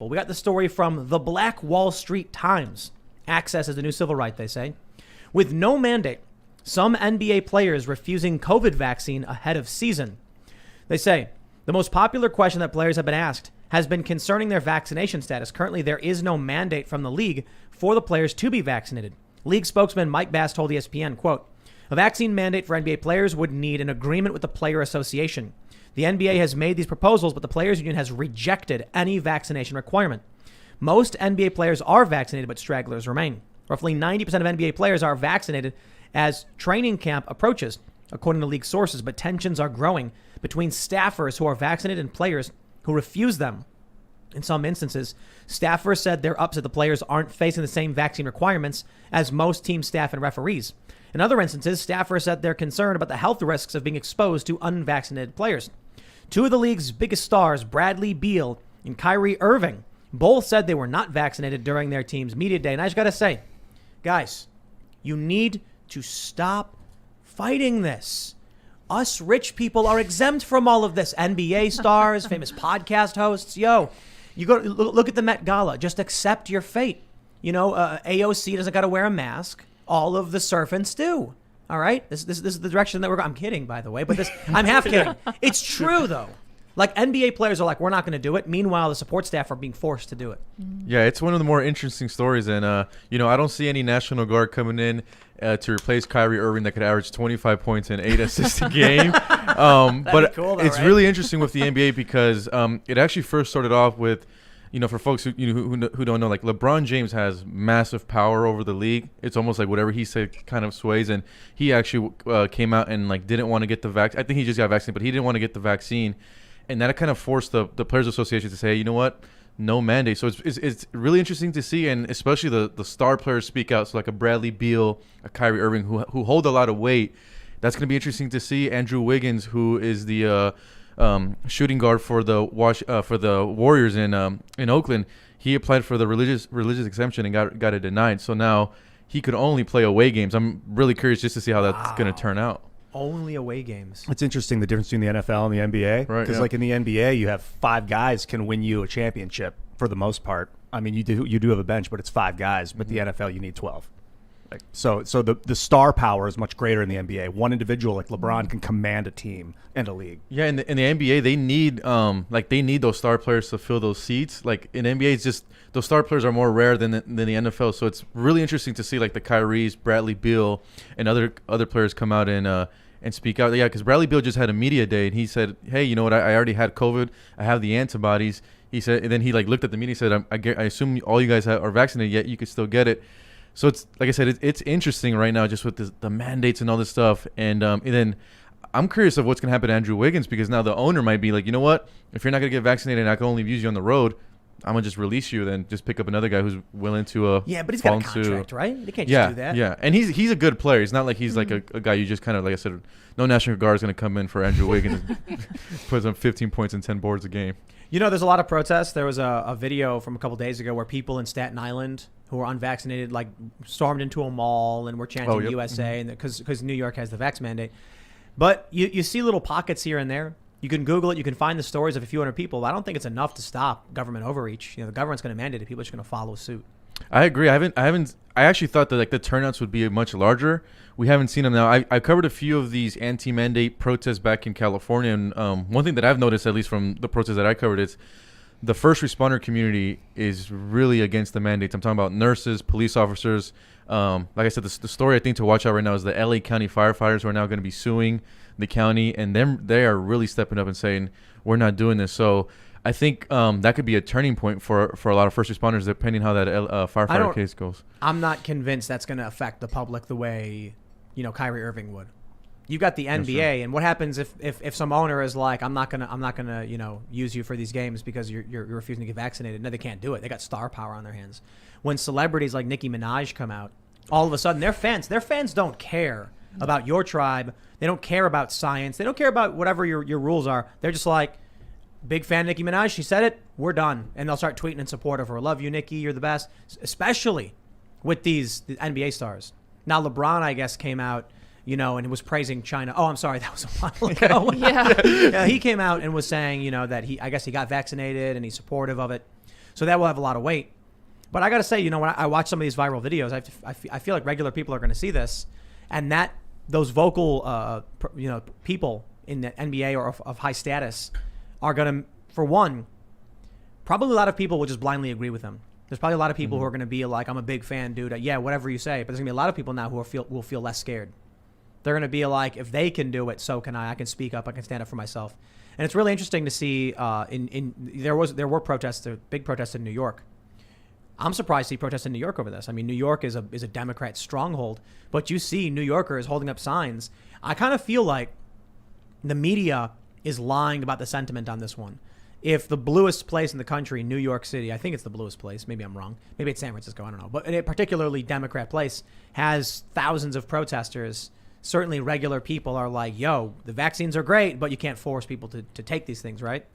Well, we got the story from the Black Wall Street Times. Access is the new civil right, they say. With no mandate, some NBA players refusing COVID vaccine ahead of season. They say the most popular question that players have been asked has been concerning their vaccination status. Currently, there is no mandate from the league for the players to be vaccinated. League spokesman Mike Bass told ESPN, quote, "A vaccine mandate for NBA players would need an agreement with the Player Association. The NBA has made these proposals, but the Players Union has rejected any vaccination requirement. Most NBA players are vaccinated, but stragglers remain. Roughly 90% of NBA players are vaccinated as training camp approaches, according to league sources, but tensions are growing between staffers who are vaccinated and players who refuse them. In some instances, staffers said they're upset the players aren't facing the same vaccine requirements as most team staff and referees. In other instances, staffers said they're concerned about the health risks of being exposed to unvaccinated players. Two of the league's biggest stars, Bradley Beal and Kyrie Irving, both said they were not vaccinated during their team's media day. And I just got to say, guys, you need to stop fighting this. Us rich people are exempt from all of this. NBA stars, famous podcast hosts. Yo, you go look at the Met Gala. Just accept your fate. You know, AOC doesn't got to wear a mask. All of the servants do. All right. This is the direction that we're going. I'm kidding, by the way, but I'm half kidding. It's true, though. Like, NBA players are like, we're not going to do it. Meanwhile, the support staff are being forced to do it. Yeah, it's one of the more interesting stories. And, I don't see any National Guard coming in to replace Kyrie Irving that could average 25 points and 8 assists a game. But cool, though, it's right? really interesting with the NBA because it actually first started off with, for folks who don't know, like LeBron James has massive power over the league. It's almost like whatever he said kind of sways. And he actually came out and didn't want to get the vaccine. I think he just got vaccinated, but he didn't want to get the vaccine. And that kind of forced the Players Association to say, you know what, no mandate. So it's really interesting to see, and especially the star players speak out. So like a Bradley Beal, a Kyrie Irving, who hold a lot of weight. That's going to be interesting to see. Andrew Wiggins, who is the shooting guard for the Warriors in Oakland, he applied for the religious exemption and got it denied. So now he could only play away games. I'm really curious just to see how that's going to turn out. Only away games. It's interesting the difference between the NFL and the NBA. Right, Because yeah. in the NBA, you have 5 guys can win you a championship for the most part. I mean, you do have a bench, but it's 5 guys. But the NFL, you need 12. So the star power is much greater in the NBA. One individual like LeBron can command a team and a league. Yeah, in the NBA, they need those star players to fill those seats. Like in NBA, it's just those star players are more rare than the NFL. So it's really interesting to see like the Kyries, Bradley Beal, and other players come out and speak out. Yeah, because Bradley Beal just had a media day and he said, "Hey, you know what? I already had COVID. I have the antibodies." He said, and then he looked at the media and said, "I assume all you guys are vaccinated, yet you could still get it." So it's like I said, it's interesting right now just with the mandates and all this stuff. And then I'm curious of what's going to happen to Andrew Wiggins because now the owner might be like, you know what? If you're not going to get vaccinated and I can only use you on the road, I'm going to just release you, then just pick up another guy who's willing to Yeah, but he's got a contract, right? They can't just do that. Yeah, and he's a good player. He's not like he's like a guy you just kind of, like I said, no National Guard is going to come in for Andrew Wiggins and put some 15 points and 10 boards a game. You know, there's a lot of protests. There was a video from a couple days ago where people in Staten Island who were unvaccinated stormed into a mall and were chanting USA and because New York has the vax mandate. But you see little pockets here and there. You can Google it. You can find the stories of a few hundred people. But I don't think it's enough to stop government overreach. The government's going to mandate it. People are just going to follow suit. I agree. I actually thought that the turnouts would be much larger. We haven't seen them now. I covered a few of these anti-mandate protests back in California, and one thing that I've noticed, at least from the protests that I covered, is the first responder community is really against the mandates. I'm talking about nurses, police officers. Like I said, the story I think to watch out right now is the LA County firefighters who are now going to be suing the county, and they are really stepping up and saying, we're not doing this. So I think that could be a turning point for a lot of first responders, depending how that firefighter case goes. I'm not convinced that's going to affect the public the way, Kyrie Irving would. You got the NBA, and what happens if some owner is like, I'm not gonna use you for these games because you're refusing to get vaccinated? No, they can't do it. They got star power on their hands. When celebrities like Nicki Minaj come out, all of a sudden their fans don't care about your tribe. They don't care about science. They don't care about whatever your rules are. They're just like, big fan of Nicki Minaj. She said it. We're done. And they'll start tweeting in support of her. Love you, Nicki. You're the the especially with the NBA stars. Now, LeBron, I guess, came out, and was praising China. Oh, I'm sorry. That was a while ago. Yeah. He came out and was saying, that he got vaccinated and he's supportive of it. So that will have a lot of weight. But I got to say, you know, when I watch some of these viral videos, I feel like regular people are going to see this, and that those vocal, people in the NBA or of high status are going to, for one, probably a lot of people will just blindly agree with them. There's probably a lot of people who are going to be like, I'm a big fan, dude. Yeah, whatever you say. But there's going to be a lot of people now who will feel less scared. They're going to be like, if they can do it, so can I. I can speak up. I can stand up for myself. And it's really interesting to see. There were protests, big protests in New York. I'm surprised to see protests in New York over this. I mean, New York is a Democrat stronghold, but you see New Yorkers holding up signs. I kind of feel like the media is lying about the sentiment on this one. If the bluest place in the country, New York City, I think it's the bluest place. Maybe I'm wrong. Maybe it's San Francisco. I don't know. But a particularly Democrat place has thousands of protesters. Certainly regular people are like, yo, the vaccines are great, but you can't force people to take these things, right?